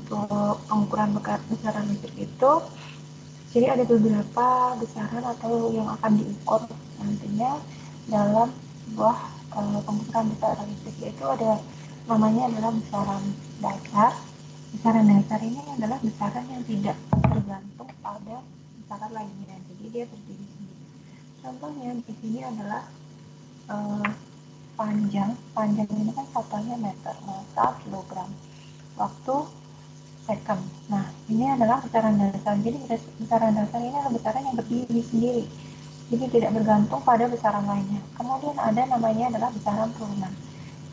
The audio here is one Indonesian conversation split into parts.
untuk pengukuran besaran listrik itu, jadi ada beberapa besaran atau yang akan diukur nantinya dalam sebuah pengukuran besaran listrik, yaitu ada namanya adalah besaran dasar. Besaran dasar ini adalah besaran yang tidak tergantung pada besaran lainnya, jadi dia berdiri sendiri. Contohnya di sini adalah panjang ini kan satuannya meter, massa kilogram, waktu second. Nah, ini adalah besaran dasar. Jadi besaran dasar ini adalah besaran yang berdiri sendiri, jadi tidak bergantung pada besaran lainnya. Kemudian ada namanya adalah besaran turunan.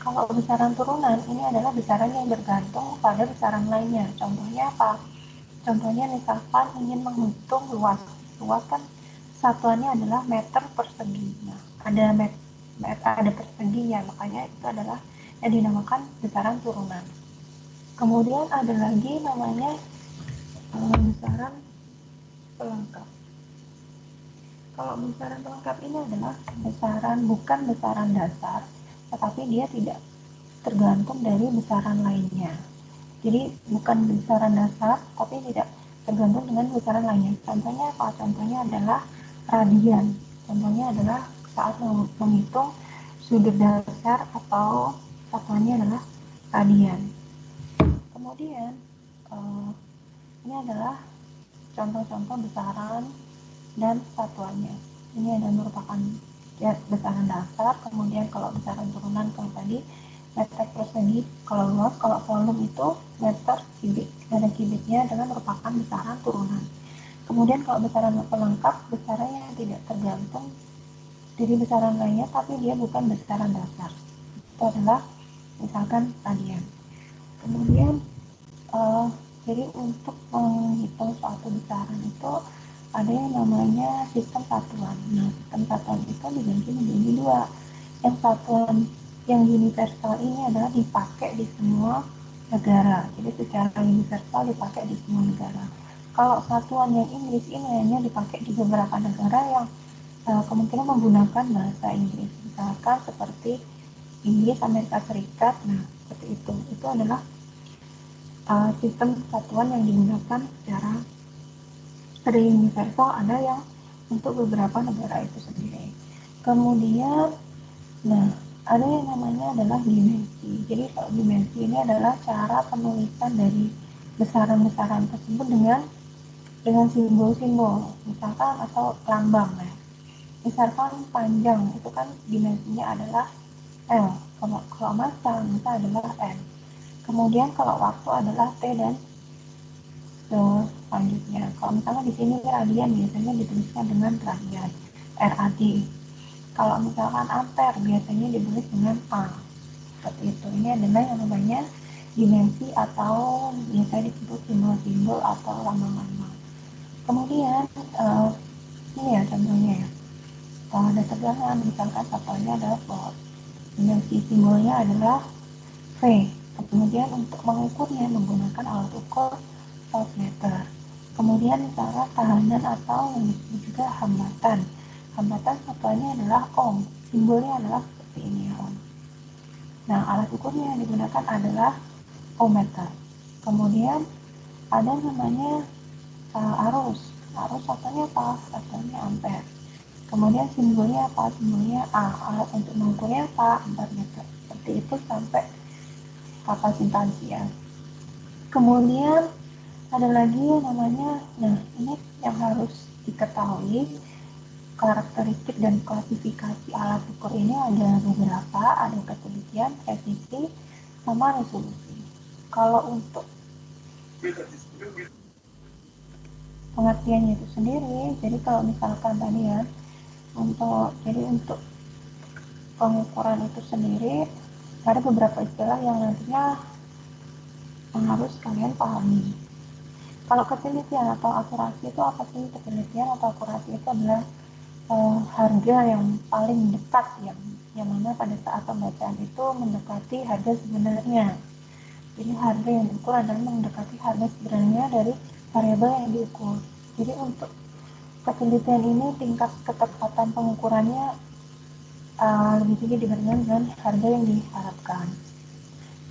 Kalau besaran turunan ini adalah besaran yang bergantung pada besaran lainnya. Contohnya apa? Contohnya misalkan ingin menghitung luas kan satuannya adalah meter persegi. Nah, ada perseginya, makanya itu adalah yang dinamakan besaran turunan. Kemudian ada lagi namanya besaran pelengkap. Kalau besaran pelengkap ini adalah bukan besaran dasar, tetapi dia tidak tergantung dari besaran lainnya. Jadi bukan besaran dasar, tapi tidak tergantung dengan besaran lainnya. Contohnya apa? Contohnya adalah radian. Contohnya adalah saat menghitung sudut dasar atau satuannya adalah radian. Kemudian ini adalah contoh-contoh besaran dan satuannya. Ini adalah merupakan besaran dasar. Kemudian kalau besaran turunan kalau tadi meter persegi, kalau luas, kalau volume itu meter kubik, dan kubiknya adalah merupakan besaran turunan. Kemudian kalau besaran pelengkap, besaran yang tidak tergantung dari besaran lainnya, tapi dia bukan besaran dasar. Itu adalah misalkan radian. Kemudian jadi untuk menghitung suatu besaran itu ada yang namanya sistem satuan. Nah, sistem satuan itu dibagi menjadi dua. Yang satuan yang universal ini adalah dipakai di semua negara. Jadi secara universal dipakai di semua negara. Kalau satuan yang Inggris ini hanya dipakai di beberapa negara yang kemungkinan menggunakan bahasa Inggris. Misalkan seperti Inggris, Amerika Serikat. Nah, seperti itu. Itu adalah sistem satuan yang digunakan secara universal, ada yang untuk beberapa negara itu sendiri. Kemudian, nah, ada yang namanya adalah dimensi. Jadi kalau dimensi ini adalah cara penulisan dari besaran-besaran tersebut dengan simbol-simbol, misalkan atau lambang. Nah, misalkan panjang itu kan dimensinya adalah L. Kalau massa adalah M. Kemudian kalau waktu adalah T dan selanjutnya. Kalau misalnya di sini radian biasanya dituliskan dengan radian, RAD. Kalau misalkan ampere biasanya ditulis dengan A. Seperti itu. Ini adalah yang namanya dimensi atau biasanya disebut simbol-simbol atau lambang-lambang. Kemudian ini ya contohnya ya. Kalau ada tegangan, misalkan satuannya adalah volt. Dimensi simbolnya adalah V. Kemudian untuk mengukurnya menggunakan alat ukur voltmeter. Kemudian misalnya tahanan atau yang disebut juga hambatan. Hambatan satuannya adalah ohm. Simbolnya adalah seperti ini ya, ohm. Nah, alat ukurnya yang digunakan adalah ohmmeter. Kemudian ada namanya arus. Arus satuannya apa? Satuannya ampere. Kemudian simbolnya apa? Simbolnya A. Alat untuk mengukurnya apa? Ampermeter. Seperti itu sampai kapasitas ya. Kemudian ada lagi yang namanya, nah ini yang harus diketahui, karakteristik dan klasifikasi alat ukur ini ada beberapa, ada ketelitian, presisi, sama resolusi. Kalau untuk pengertiannya itu sendiri, jadi kalau misalkan tadi ya, untuk pengukuran itu sendiri ada beberapa istilah yang nantinya harus kalian pahami. Kalau ketelitian atau akurasi itu apa sih? Ketelitian atau akurasi itu adalah harga yang paling dekat yang mana pada saat pembacaan itu mendekati harga sebenarnya. Jadi harga yang diukur adalah mendekati harga sebenarnya dari variabel yang diukur. Jadi untuk ketelitian ini tingkat ketepatan pengukurannya lebih tinggi dibandingkan dengan harga yang diharapkan.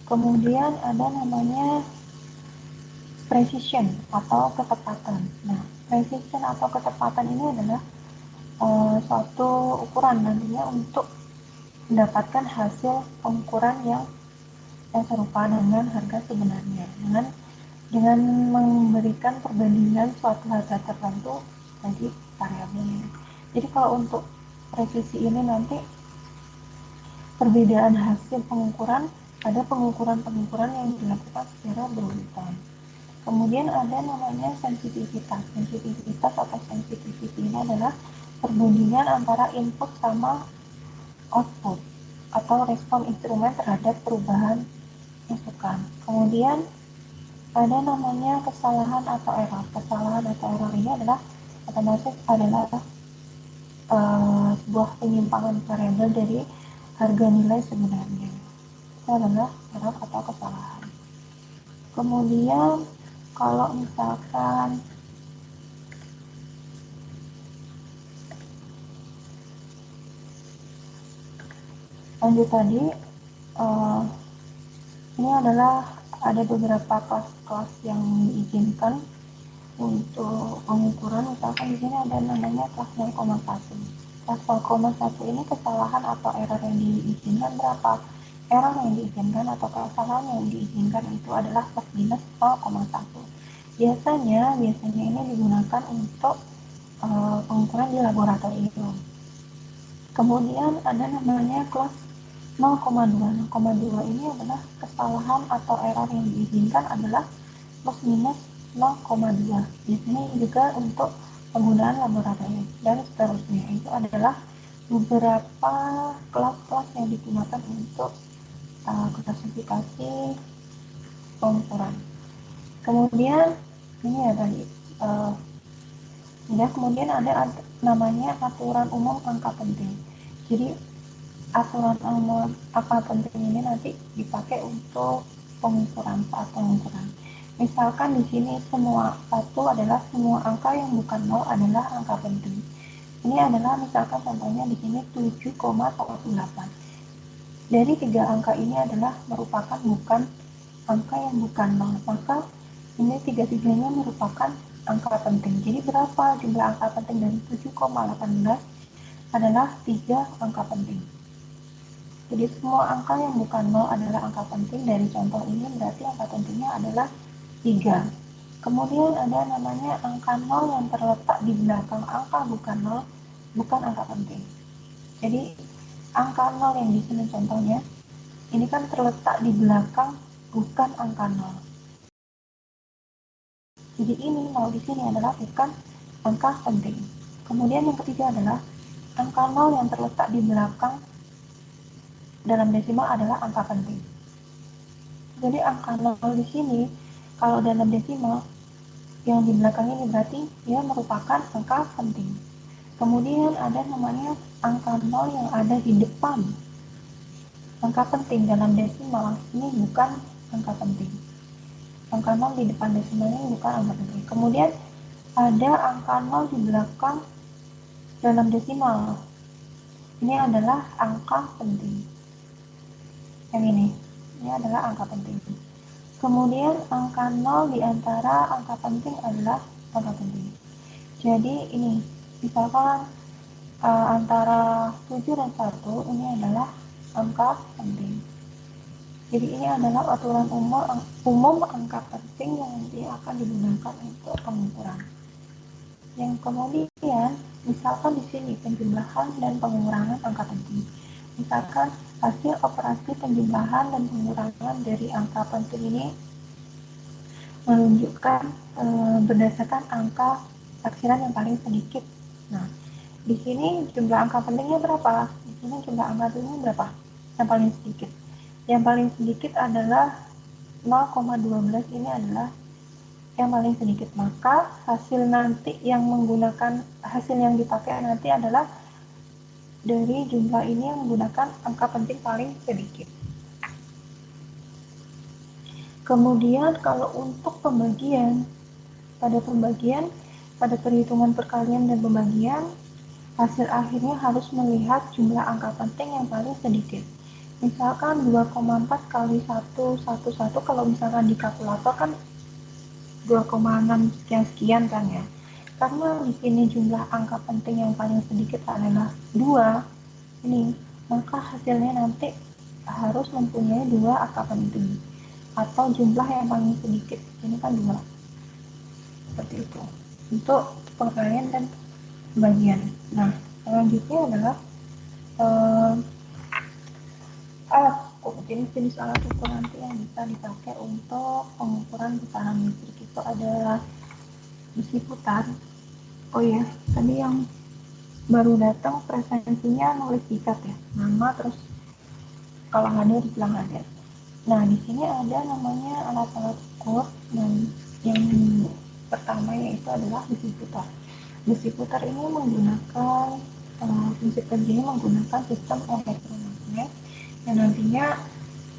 Kemudian ada namanya precision atau ketepatan. Nah, precision atau ketepatan ini adalah suatu ukuran nantinya untuk mendapatkan hasil pengukuran yang serupa dengan harga sebenarnya, dengan memberikan perbandingan suatu harga tertentu jadi variabelnya. Jadi kalau untuk presisi ini nanti perbedaan hasil pengukuran, ada pengukuran yang dilakukan secara berurutan. Kemudian ada namanya sensitivitas. Sensitivitas atau sensitivity ini adalah perbandingan antara input sama output atau respon instrumen terhadap perubahan masukan. Kemudian ada namanya kesalahan atau error. Kesalahan atau error ini adalah otomatis adalah sebuah penyimpangan variabel dari harga nilai sebenarnya. Itu adalah error atau kesalahan. Kemudian kalau misalkan lanjut tadi, ini adalah ada beberapa kelas-kelas yang diizinkan untuk pengukuran. Misalkan di sini ada namanya kelas 0,1. Kelas 0,1 ini kesalahan atau error yang diizinkan berapa? Error yang diizinkan atau kesalahan yang diizinkan itu adalah plus minus 0,1. Biasanya ini digunakan untuk pengukuran di laboratorium. Kemudian ada namanya kelas 0,2. 0,2 ini adalah kesalahan atau error yang diizinkan adalah plus minus 0,2. Biasanya juga untuk penggunaan laboratorium dan seterusnya. Itu adalah beberapa kelas-kelas yang digunakan untuk klasifikasi pengukuran. Kemudian ini ya tadi. Kemudian ada namanya aturan umum angka penting. Jadi aturan umum angka penting ini nanti dipakai untuk saat pengukuran. Misalkan di sini semua angka yang bukan 0 adalah angka penting. Ini adalah misalkan contohnya di sini 7,18. Dari 3 angka ini adalah merupakan angka yang bukan 0, maka ini 3-tiganya merupakan angka penting. Jadi berapa jumlah angka penting dari 7,18 adalah 3 angka penting. Jadi semua angka yang bukan 0 adalah angka penting. Dari contoh ini berarti angka pentingnya adalah 3. Kemudian ada namanya angka 0 yang terletak di belakang angka bukan 0, bukan angka penting. Jadi angka 0 yang di sini contohnya, ini kan terletak di belakang bukan angka 0. Jadi ini 0 di sini adalah bukan angka penting. Kemudian yang ketiga adalah angka 0 yang terletak di belakang dalam desimal adalah angka penting. Jadi angka 0 di sini kalau dalam desimal yang di belakang ini berarti dia merupakan angka penting. Kemudian ada namanya angka 0 yang ada di depan angka penting dalam desimal, ini bukan angka penting. Angka 0 di depan desimalnya bukan angka penting. Kemudian ada angka 0 di belakang dalam desimal. Ini adalah angka penting. Yang ini adalah angka penting. Kemudian angka 0 di antara angka penting adalah angka penting. Jadi ini, misalkan antara 7 dan 1 ini adalah angka penting. Jadi ini adalah aturan umum angka penting yang nanti akan digunakan untuk pengukuran. Yang kemudian, misalkan di sini penjumlahan dan pengurangan angka penting. Misalkan hasil operasi penjumlahan dan pengurangan dari angka penting ini menunjukkan berdasarkan angka taksiran yang paling sedikit. Nah, di sini jumlah angka pentingnya berapa? Di sini jumlah angka pentingnya berapa? Yang paling sedikit. Yang paling sedikit adalah 0,12, ini adalah yang paling sedikit. Maka hasil nanti yang dipakai nanti adalah dari jumlah ini yang menggunakan angka penting paling sedikit. Kemudian kalau untuk pembagian, pada perhitungan perkalian dan pembagian, hasil akhirnya harus melihat jumlah angka penting yang paling sedikit. Misalkan 2,4 kali 1, 1, 1, kalau misalkan di kalkulator kan 2,6 sekian kan ya. Karena di sini jumlah angka penting yang paling sedikit adalah 2, ini maka hasilnya nanti harus mempunyai 2 angka penting atau jumlah yang paling sedikit, ini kan 2. Seperti itu untuk pengalian dan pembagian. Nah, selanjutnya adalah alat ukur. Jenis-jenis alat ukur nanti yang bisa dipakai untuk pengukuran putaran listrik itu ada besi putar. Oh ya, tadi yang baru datang presensinya nulis ikat ya, nama terus kalau hadir bilang hadir. Nah, di sini ada namanya alat-alat ukur, dan yang pertama yaitu adalah besi putar. Besi putar ini menggunakan fungsi kerjanya menggunakan sistem elektromagnet yang nantinya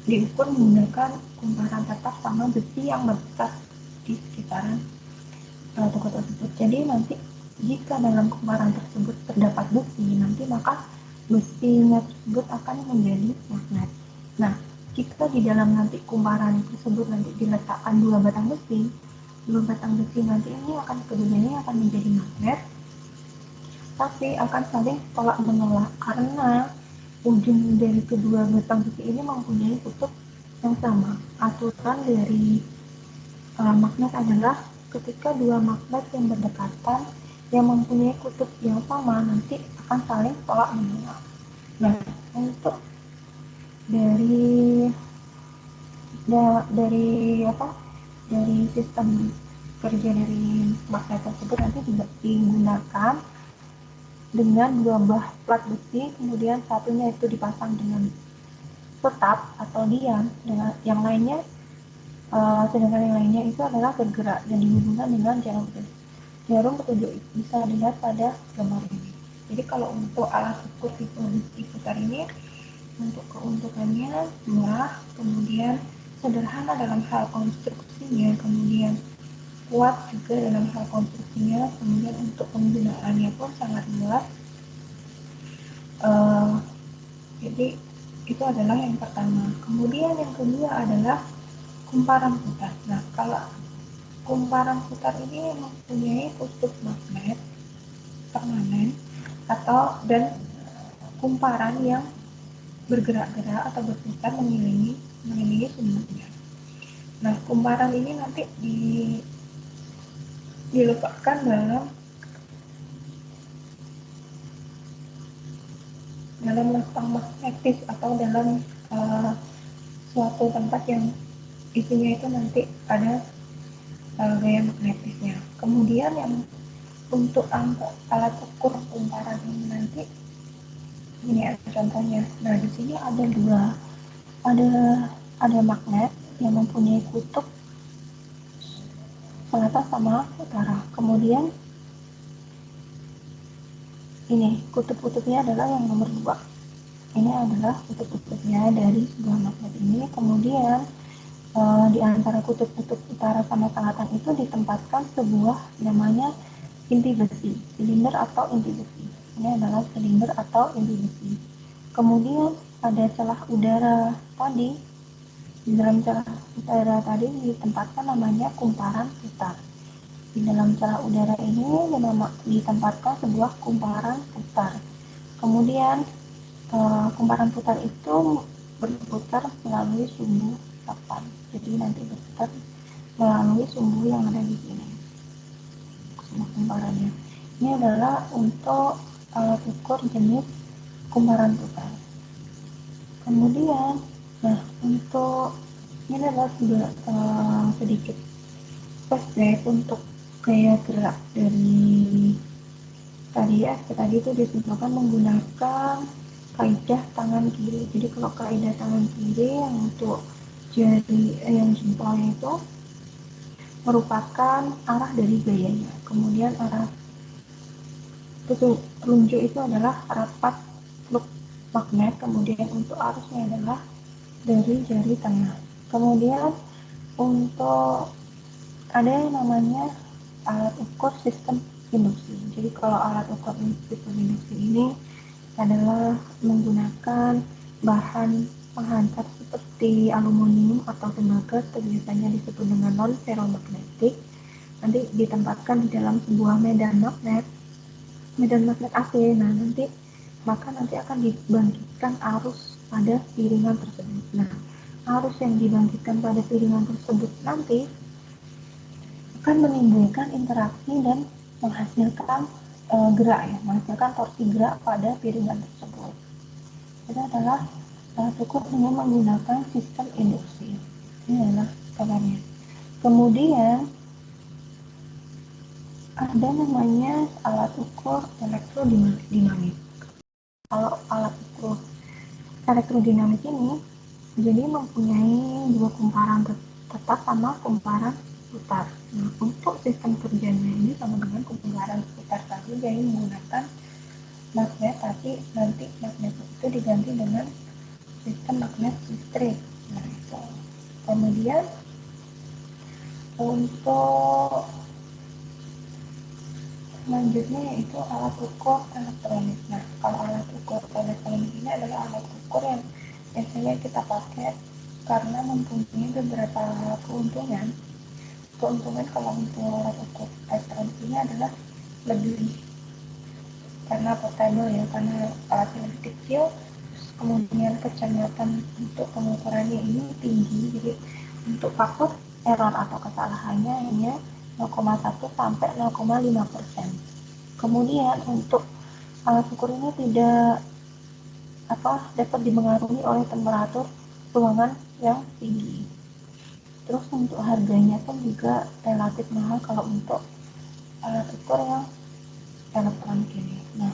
diukur menggunakan kumparan tetap sama besi yang berputar di sekitaran alat ukur tersebut. Jadi nanti jika dalam kumparan tersebut terdapat besi, nanti maka besinya tersebut akan menjadi magnet. Nah, jika di dalam nanti kumparan tersebut nanti diletakkan 2 batang besi nanti ini akan keduanya akan menjadi magnet, tapi akan saling tolak menolak karena ujung dari kedua batang besi ini mempunyai kutub yang sama. Aturan dari magnet adalah ketika 2 magnet yang berdekatan yang mempunyai kutub yang sama nanti akan saling tolak menolak. Nah, untuk dari sistem kerja dari magnet tersebut nanti juga digunakan dengan 2 buah plat besi, kemudian satunya itu dipasang dengan tetap atau diam, dengan yang lainnya sedangkan yang lainnya itu adalah bergerak dan dihubungkan dengan jarum petunjuk. Bisa dilihat pada gambar ini. Jadi kalau untuk alat ukur tipe besi putar ini untuk keuntungannya murah, kemudian sederhana dalam hal konstruksinya, kemudian kuat juga dalam hal konstruksinya, kemudian untuk penggunaannya pun sangat luas. Jadi itu adalah yang pertama. Kemudian yang kedua adalah kumparan putar. Nah, kalau kumparan putar ini mempunyai kutub magnet permanen dan kumparan yang bergerak-gerak atau berputar mengelilingi sumbunya. Nah, kumparan ini nanti diletakkan dalam lubang magnetis atau dalam suatu tempat yang isinya itu nanti ada gaya magnetisnya. Kemudian yang untuk alat ukur kumparan ini nanti ini ada contohnya. Nah, di sini ada magnet yang mempunyai kutub selatan sama utara. Kemudian ini kutub-kutubnya adalah yang nomor 2. Ini adalah kutub-kutubnya dari sebuah magnet ini. Kemudian di antara kutub-kutub utara sama selatan itu ditempatkan sebuah namanya inti besi, silinder atau inti besi. Ini adalah silinder atau inti besi. Kemudian ada celah udara tadi. Di dalam celah udara tadi ditempatkan namanya kumparan putar. Di dalam celah udara ini ditempatkan sebuah kumparan putar. Kemudian kumparan putar itu berputar melalui sumbu 8. Jadi nanti berputar melalui sumbu yang ada di sini. Sumbu kumparannya. Ini adalah untuk alat ukur jenis kumparan putar. Kemudian, untuk ini adalah sedikit flashback untuk gaya gerak dari tadi itu ditentukan menggunakan kaidah tangan kiri. Jadi kalau kaidah tangan kiri yang untuk jari yang jempolnya itu merupakan arah dari gayanya. Kemudian arah telunjuk itu adalah rapat flux magnet. Kemudian untuk arusnya adalah dari jari tengah. Kemudian untuk ada yang namanya alat ukur sistem induksi. Jadi kalau alat ukur sistem induksi ini adalah menggunakan bahan penghantar seperti aluminium atau tembaga, biasanya disebut dengan non ferromagnetik. nanti ditempatkan di dalam sebuah medan magnet AC. Nah, maka nanti akan dibangkitkan arus pada piringan tersebut. Nah, arus yang dibangkitkan pada piringan tersebut nanti akan menimbulkan interaksi dan menghasilkan menghasilkan torsi gerak pada piringan tersebut. Itu adalah ukur dengan menggunakan sistem induksi. Ini adalah gambarnya. Kemudian ada namanya alat ukur elektrodinamis. Kalau alat ukur elektrodinamis ini jadi mempunyai dua kumparan tetap sama kumparan putar. Nah, untuk sistem kerjanya ini sama dengan kumparan putar tadi, jadi menggunakan magnet, tapi nanti magnet itu diganti dengan sistem magnet listrik. Nah, itu. Kemudian untuk selanjutnya yaitu alat ukur elektronik. Nah, kalau alat ukur elektronik ini adalah alat ukur yang biasanya kita pakai karena mempunyai beberapa keuntungan. Keuntungan kalau untuk alat ukur elektronik ini adalah lebih karena portable ya, karena alatnya lebih kecil, kemudian kecerdasan untuk pengukurannya ini tinggi, jadi untuk faktor error atau kesalahannya hanya 0,1 sampai 0,5%. Kemudian untuk alat ukur ini tidak dapat dipengaruhi oleh temperatur ruangan yang tinggi. Terus untuk harganya pun juga relatif mahal kalau untuk alat ukur yang elektronik ini. Nah,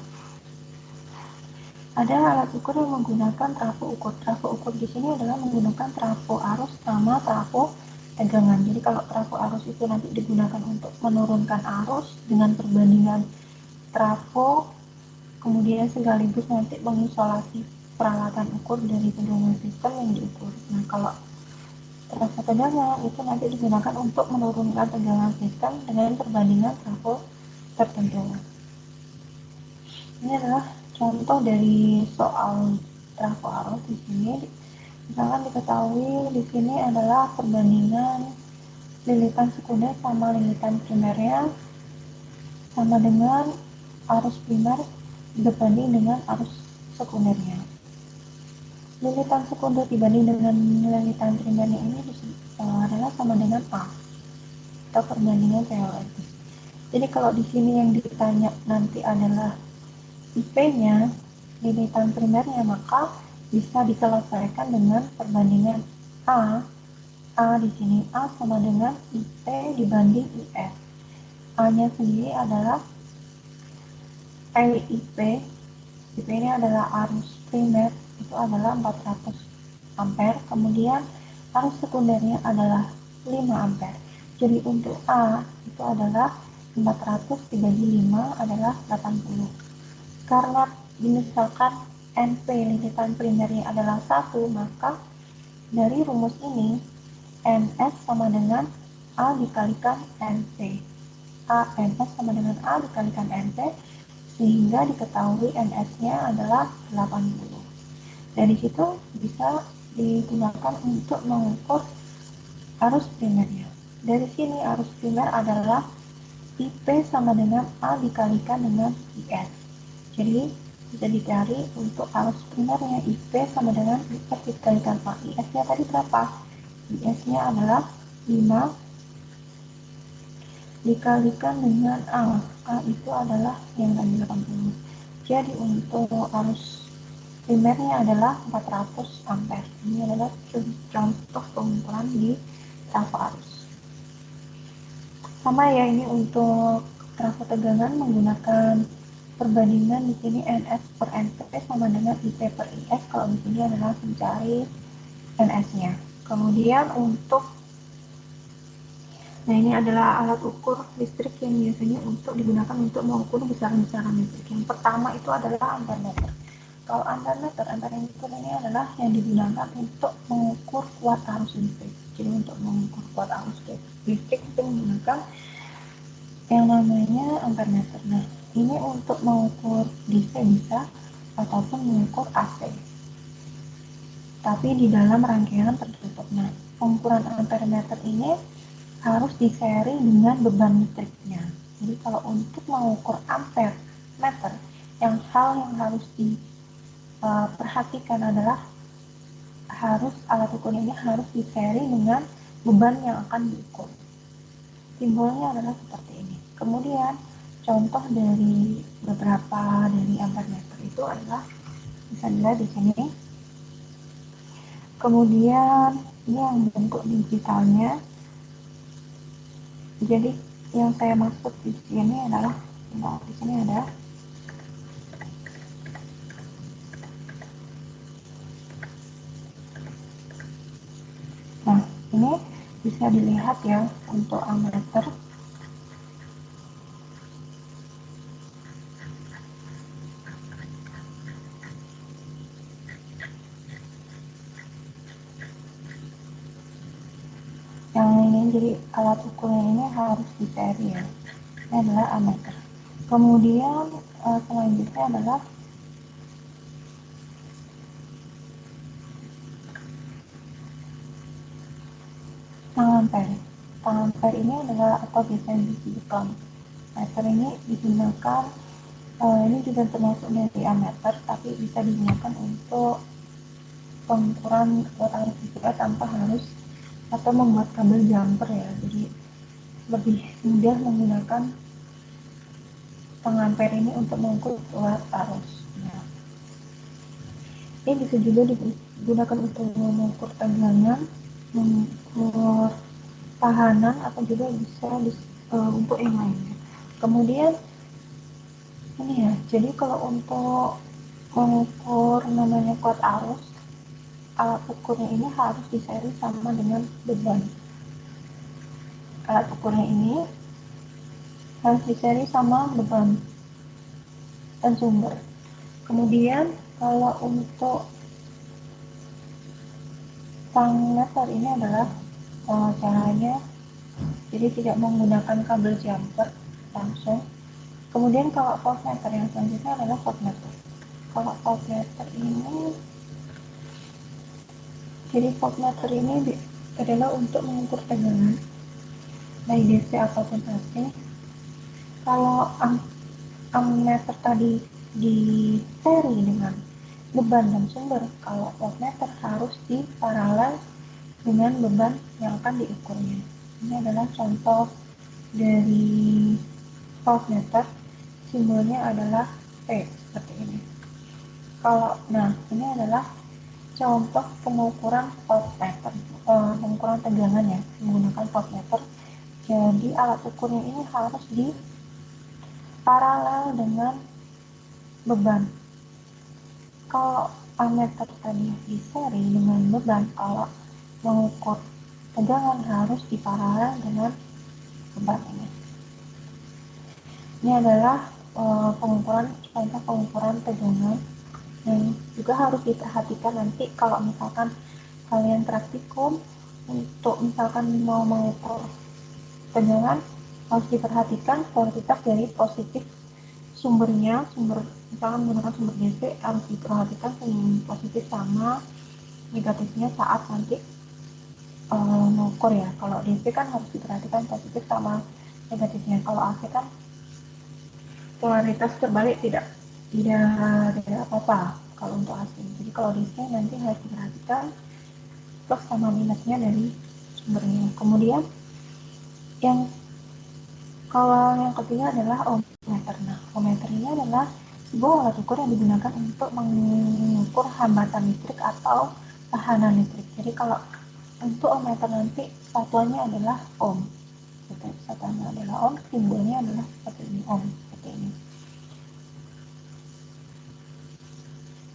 ada alat ukur yang menggunakan trafo ukur. Trafo ukur di sini adalah menggunakan trafo arus sama trafo tegangan. Jadi kalau trafo arus itu nanti digunakan untuk menurunkan arus dengan perbandingan trafo, kemudian sekaligus nanti mengisolasi peralatan ukur dari tegangan sistem yang diukur. Nah, kalau trafo tegangan itu nanti digunakan untuk menurunkan tegangan sistem dengan perbandingan trafo tertentu. Ini adalah contoh dari soal trafo arus di sini. Misalkan diketahui di sini adalah perbandingan lilitan sekunder sama lilitan primernya sama dengan arus primer dibanding dengan arus sekundernya. Lilitan sekunder dibanding dengan lilitan primernya ini adalah sama dengan A atau perbandingan teoretis. Jadi kalau di sini yang ditanya nanti adalah IP-nya, lilitan primernya, maka bisa diselesaikan dengan perbandingan A di sini A sama dengan IP dibanding IF. A-nya sendiri adalah IP. IP ini adalah arus primer, itu adalah 400 ampere, kemudian arus sekundernya adalah 5 ampere. Jadi untuk A itu adalah 400 dibagi 5 adalah 80. Karena misalkan NP lilitan primernya adalah 1, maka dari rumus ini NS sama dengan A dikalikan NP. NS sama dengan A dikalikan NP, sehingga diketahui NS-nya adalah 80. Dari situ bisa digunakan untuk mengukur arus primernya. Dari sini arus primer adalah IP sama dengan A dikalikan dengan IS. Jadi bisa dicari untuk arus primernya IP sama dengan IS dikalikan A. IS-nya tadi berapa? IS-nya adalah 5 dikalikan dengan A. A itu adalah yang tadi 80. Jadi untuk arus primernya adalah 400 ampere. Ini adalah contoh pengukuran di trafo arus. Sama ya, ini untuk trafo tegangan menggunakan perbandingan di sini NS per NP sama dengan IP per IS. Kalau di sini adalah mencari NS-nya. Kemudian ini adalah alat ukur listrik yang biasanya digunakan untuk mengukur besaran-besaran listrik. Yang pertama itu adalah ampermeter. Kalau ampermeter ini adalah yang digunakan untuk mengukur kuat arus listrik. Jadi untuk mengukur kuat arus listrik itu menggunakan yang namanya ampermeter. Nah, ini untuk mengukur DC bisa ataupun mengukur AC. Tapi di dalam rangkaian tertutup. Nah, pengukuran ampermeter ini harus diseri dengan beban listriknya. Jadi kalau untuk mengukur ampere meter, yang harus diperhatikan adalah alat ukur ini harus diseri dengan beban yang akan diukur. Simbolnya adalah seperti ini. Kemudian contoh dari beberapa dari ampere meter itu adalah bisa dilihat di sini. Kemudian ini yang bentuk digitalnya. Jadi yang saya maksud di sini adalah di sini ada ini bisa dilihat ya untuk ammeter. Yang ini jadi alat ukurnya ini harus diseri ya. Ini adalah ammeter. Kemudian selanjutnya adalah tang ampere. Tang ampere ini adalah atau biasanya disebut meter ini digunakan ini juga termasuk dari ammeter, tapi bisa digunakan untuk pengukuran arus juga tanpa harus atau membuat kabel jumper ya. Jadi lebih mudah menggunakan tang ampere ini untuk mengukur arus. Nah, ini bisa juga digunakan untuk mengukur tegangan, mengukur tahanan, atau juga bisa untuk yang lainnya. Kemudian ini ya, jadi kalau untuk mengukur namanya kuat arus, alat ukurnya ini harus diseri sama dengan beban. Alat ukurnya ini harus diseri sama beban dan sumber. Kemudian kalau untuk tang meter ini adalah caranya jadi tidak menggunakan kabel jumper langsung. Kemudian kalau voltmeter yang selanjutnya adalah voltmeter. Kalau voltmeter ini, jadi voltmeter ini adalah untuk mengukur tegangan baik DC ataupun AC. Kalau ammeter tadi diseri dengan beban dan sumber, kalau voltmeter harus diparalel dengan beban yang akan diukurnya. Ini adalah contoh dari voltmeter, simbolnya adalah P seperti ini. Ini adalah contoh pengukuran voltmeter, pengukuran tegangan ya menggunakan voltmeter. Jadi alat ukurnya ini harus diparalel dengan beban. Kalau ammeter tadi diseri dengan beban, kalau mengukur tegangan harus diparalel dengan beban ini. Ini adalah contoh pengukuran tegangan yang juga harus diperhatikan nanti kalau misalkan kalian praktikum untuk misalkan mau mengukur tegangan, harus diperhatikan kualitas dari positif sumbernya, misalkan menggunakan sumber DC harus diperhatikan positif sama negatifnya saat nanti mengukur ya. Kalau DC kan harus diperhatikan positif sama negatifnya. Kalau AC kan polaritas terbalik tidak apa-apa kalau untuk AC. Jadi kalau DC nanti harus diperhatikan plus sama minusnya dari sumbernya. Kemudian kalau yang ketiga adalah ohmmeter. Nah, ohmmeter ini adalah sebuah alat ukur yang digunakan untuk mengukur hambatan listrik atau tahanan listrik. Jadi kalau untuk ohmmeter nanti satuannya adalah ohm. Satuannya adalah ohm, simbolnya adalah seperti ini, ohm, seperti ini.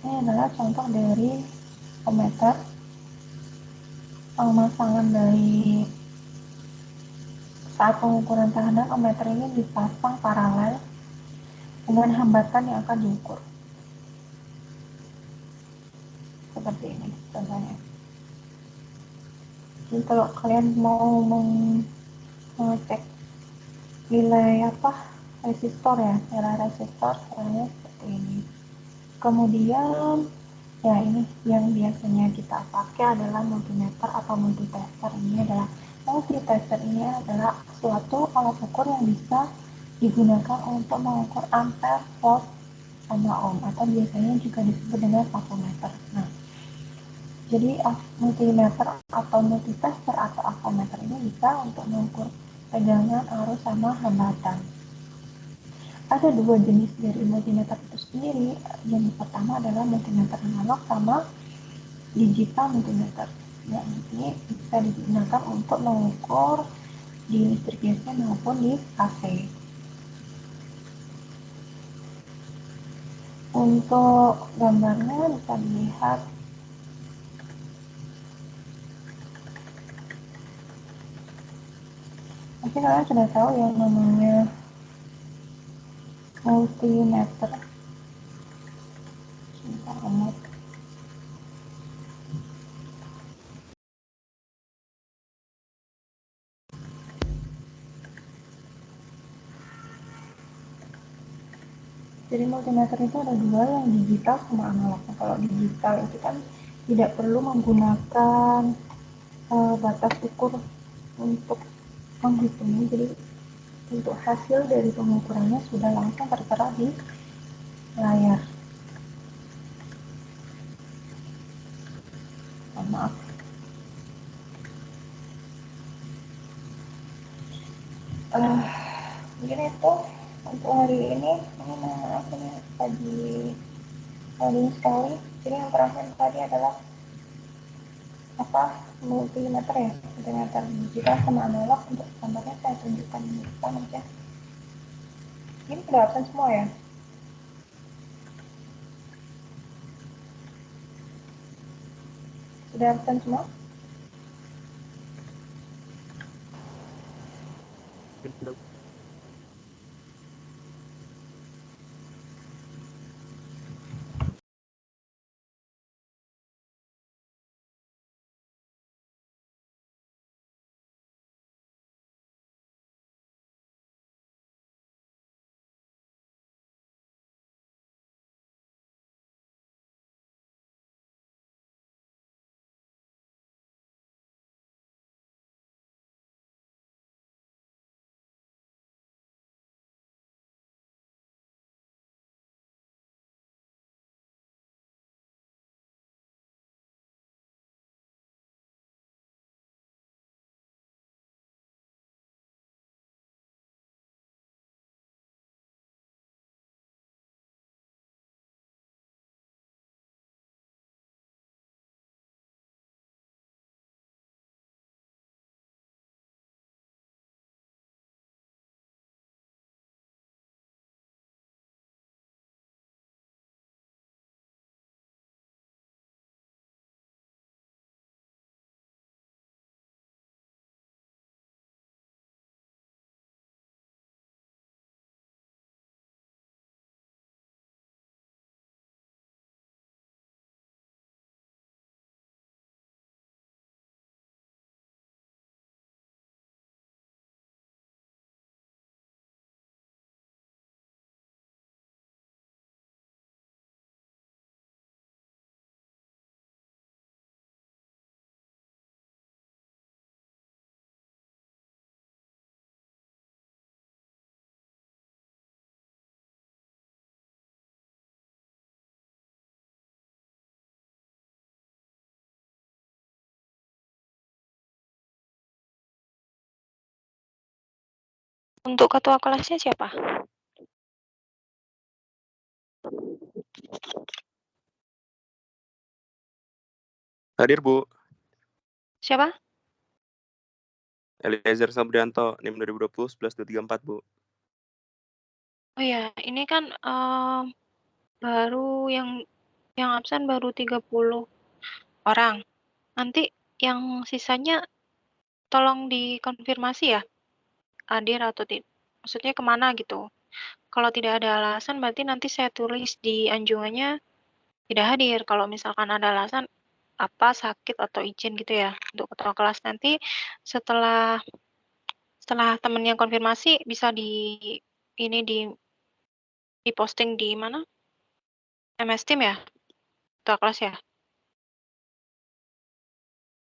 Ini adalah contoh dari ohmmeter. Pemasangan dari saat pengukuran tahanan, ohmmeter ini dipasang paralel dengan hambatan yang akan diukur. Seperti ini contohnya. Jadi kalau kalian mau mengecek nilai resistor ya, nilai resistor caranya seperti ini. Kemudian ya ini yang biasanya kita pakai adalah multimeter atau multitester. Ini adalah multitester ini adalah suatu alat ukur yang bisa digunakan untuk mengukur ampere, volt, sama ohm, atau biasanya juga disebut dengan voltmeter. Nah, jadi multimeter atau multitester atau voltmeter ini bisa untuk mengukur tegangan, arus, sama hambatan. Ada dua jenis dari multimeter itu sendiri. Yang pertama adalah multimeter analog sama digital multimeter. Yang ini bisa digunakan untuk mengukur di listrik DC maupun di AC. Untuk gambarnya bisa dilihat mungkin kalian sudah tahu yang namanya multimeter. Sebentar, amat. Jadi multimeter itu ada dua, yang digital sama analog. Kalau digital itu kan tidak perlu menggunakan batas ukur untuk menghitungnya, jadi untuk hasil dari pengukurannya sudah langsung tertera di layar. Maaf. Mungkin itu untuk hari ini. Maaf ini tadi sekali. Jadi yang terakhir tadi adalah multimeter ya, multimeter digital sama analog. Untuk gambarnya saya tunjukkan di depan aja. Ini sudah absen semua ya. Sudah absen semua? Untuk ketua kelasnya siapa? Hadir, Bu. Siapa? Eliezer Sabrianto, NIM 2020 11234, Bu. Oh ya, ini kan baru yang absen baru 30 orang. Nanti yang sisanya tolong dikonfirmasi ya, hadir atau tidak. Maksudnya kemana gitu. Kalau tidak ada alasan berarti nanti saya tulis di anjungannya tidak hadir. Kalau misalkan ada alasan apa, sakit atau izin gitu ya untuk ketua kelas, nanti setelah temennya konfirmasi bisa di posting di mana? MS Team ya? Ketua kelas ya?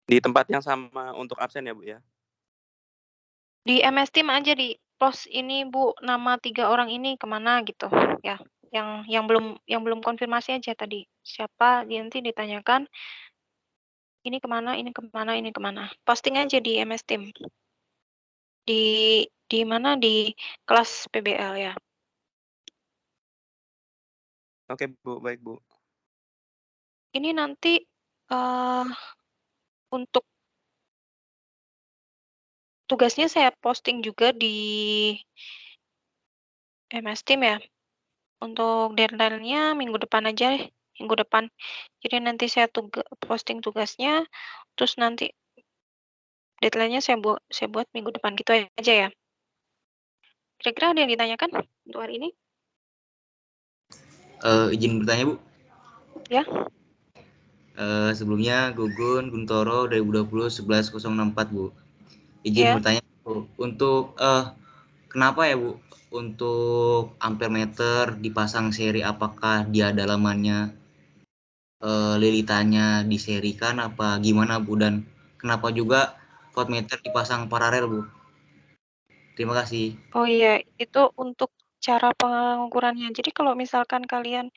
Di tempat yang sama untuk absen ya, Bu ya? Di MS Team aja di post ini Bu, nama 3 orang ini kemana gitu ya. Yang belum konfirmasi aja tadi. Siapa nanti ditanyakan ini kemana, ini kemana, ini kemana. Posting aja di MS Team. Di mana di kelas PBL ya. Oke Bu, baik Bu. Ini nanti untuk tugasnya saya posting juga di MS Team ya. Untuk deadline-nya minggu depan aja deh, minggu depan. Jadi nanti saya posting tugasnya, terus nanti deadline-nya saya buat minggu depan gitu aja ya. Kira-kira ada yang ditanyakan untuk hari ini? Izin bertanya Bu. Ya. Sebelumnya Gugun Guntoro 2020 11064 Bu. Izin Ya. bertanya Bu, untuk kenapa ya Bu untuk ampere meter dipasang seri, apakah dia dalamannya lilitannya diserikan apa gimana Bu, dan kenapa juga voltmeter dipasang paralel Bu? Terima kasih. Oh iya, itu untuk cara pengukurannya. Jadi kalau misalkan kalian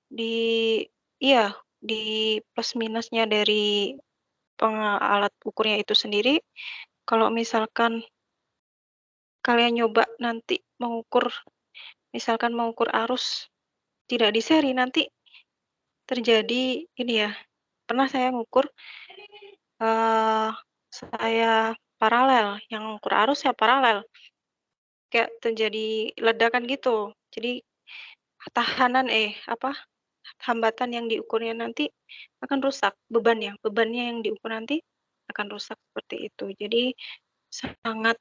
di plus minusnya dari alat ukurnya itu sendiri, kalau misalkan kalian nyoba nanti misalkan mengukur arus tidak di seri, nanti terjadi ini ya, pernah saya ngukur saya paralel, yang ngukur arus saya paralel, kayak terjadi ledakan gitu. Jadi hambatan yang diukurnya nanti akan rusak, bebannya yang diukur nanti akan rusak seperti itu. Jadi sangat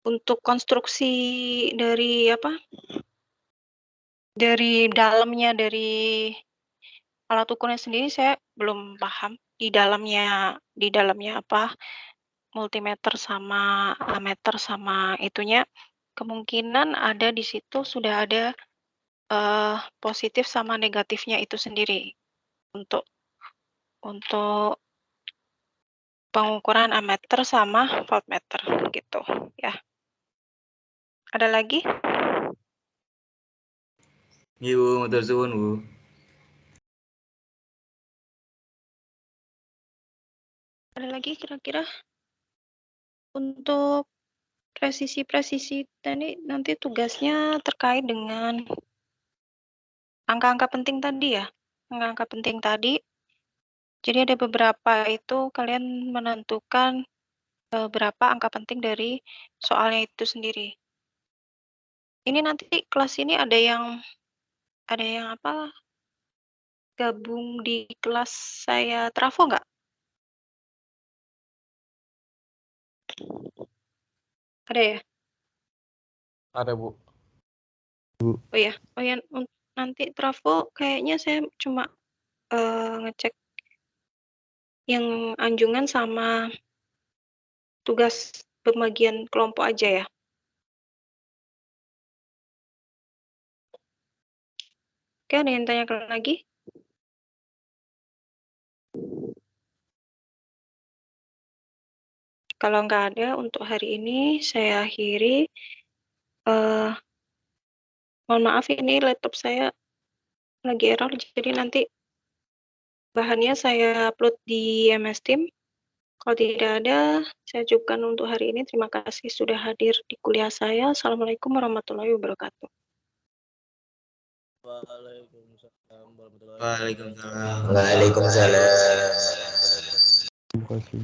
untuk konstruksi dari dalamnya dari alat ukurnya sendiri saya belum paham di dalamnya multimeter sama ammeter sama itunya, kemungkinan ada di situ sudah ada positif sama negatifnya itu sendiri untuk pengukuran ammeter sama voltmeter gitu ya. Ada lagi? Iya Bu, matur suwun Bu. Ada lagi kira-kira untuk presisi tadi nanti tugasnya terkait dengan angka-angka penting tadi ya. Angka-angka penting tadi. Jadi ada beberapa itu kalian menentukan berapa angka penting dari soalnya itu sendiri. Ini nanti kelas ini ada yang gabung di kelas saya trafo nggak? Ada ya? Ada Bu. Oh ya, nanti trafo kayaknya saya cuma ngecek yang anjungan sama tugas pembagian kelompok aja ya. Oke, ada yang tanyakan lagi? Kalau nggak ada untuk hari ini saya akhiri. Mohon maaf ini laptop saya lagi error, jadi nanti bahannya saya upload di MS Team. Kalau tidak ada, saya cukupkan untuk hari ini. Terima kasih sudah hadir di kuliah saya. Assalamualaikum warahmatullahi wabarakatuh. Waalaikumsalam. Waalaikumsalam. Terima kasih.